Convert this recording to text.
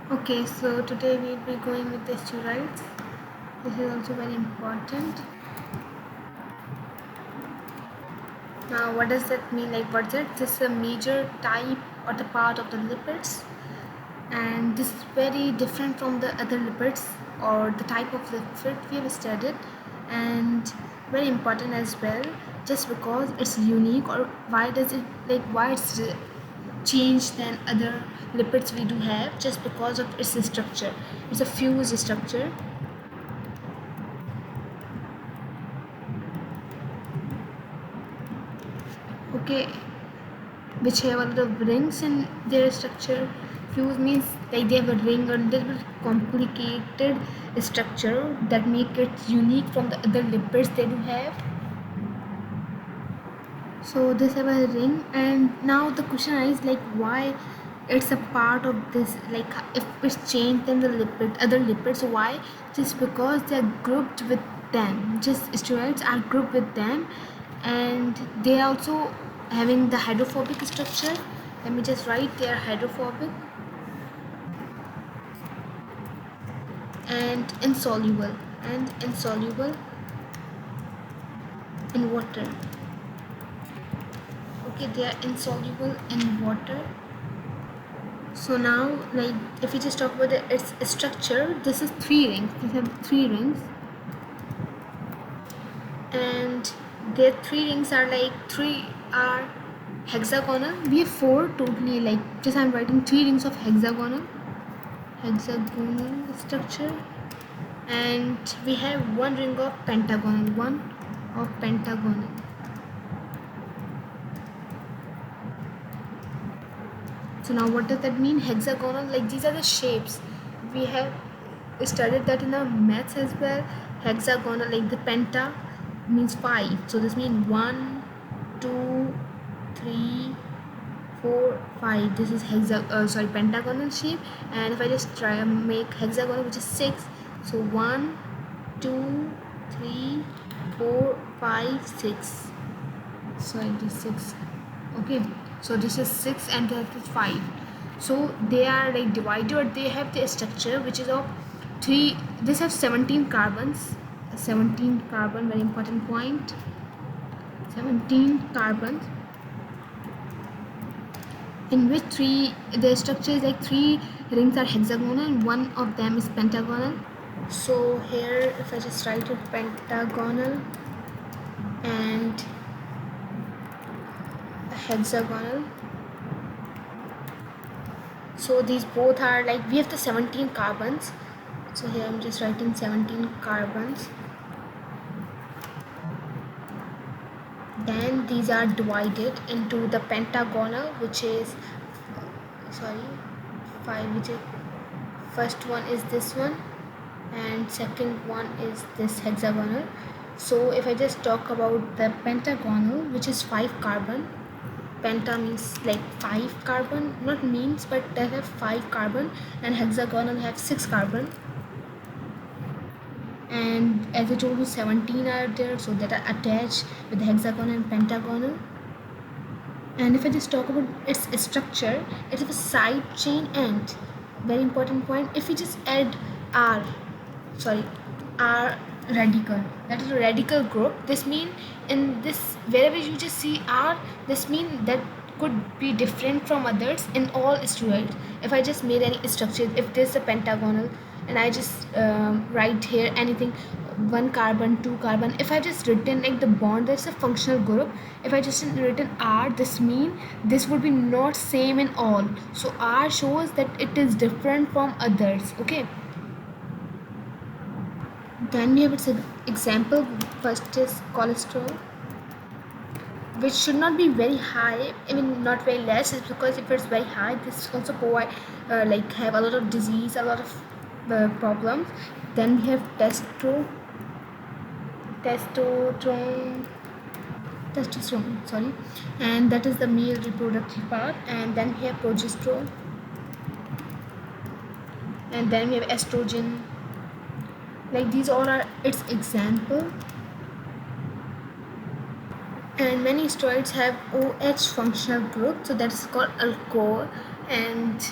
Okay, so today we'll be going with the steriods. This is also very important. Now, what does that mean? Like, what's it? This is a major type or the part of the lipids, and this is very different from the other lipids or the type of lipid we have studied, and very important as well. Just because it's unique, or why does it why it's changed than other lipids we do have? Just because of its structure. It's a fused structure. Okay, which have a lot of rings in their structure. Fuse means like they have a ring or little bit complicated structure that make it unique from the other lipids they do have. So this have a ring, and now the question is like why it's a part of this, like if it's changed than the other lipids, why? Just because they are grouped with them, just steroids are grouped with them, and they are also having the hydrophobic structure. Let me just write, they are hydrophobic and insoluble in water. Okay, they are insoluble in water. So now, like if we just talk about its structure, this is three rings. These have three rings, and their three rings are like three are hexagonal. We have four totally. Like just I'm writing three rings of hexagonal structure, and we have one ring of pentagonal. One of pentagonal. So now what does that mean? Hexagonal, like these are the shapes. We have studied that in our maths as well. Hexagonal, like the penta means 5. So this means 1, 2, 3, 4, 5. This is pentagonal shape. And if I just try and make hexagonal, which is 6. So 1, 2, 3, 4, 5, 6. Sorry, this 6. Okay, so this is 6 and that is 5. So they are like divided, or they have the structure which is of 3. This has 17 carbons. 17 carbon, very important point. 17 carbons, in which three, the structure is like 3 rings are hexagonal and one of them is pentagonal. So here if I just write it, pentagonal and hexagonal. So these both are like, we have the 17 carbons. So here I'm just writing 17 carbons. Then these are divided into the pentagonal, which is 5, which is first one is this one and second one is this hexagonal. So if I just talk about the pentagonal, which is 5 carbon, penta means like 5 carbon, not means, but they have 5 carbon, and hexagonal have 6 carbon. And as I told you, 17 are there, so that are attached with the hexagonal and pentagonal. And if I just talk about its structure, it's a side chain end. Very important point. If we just add R, R radical, that is a radical group. This mean in this, wherever you just see R, this mean that could be different from others in all steroids. If I just made any structure, if this is a pentagonal and I just write here anything, 1 carbon, 2 carbon, if I just written like the bond, that's a functional group. If I just written R, this mean this would be not same in all. So R shows that it is different from others. Okay, then we have its example. First is cholesterol, which should not be very high. I mean, not very less. It's because if it's very high, this also provide like have a lot of disease, a lot of problems. Then we have testosterone, sorry, and that is the male reproductive part. And then we have progesterone, and then we have estrogen. Like these all are its example. And many steroids have OH functional group, so that's called alcohol. And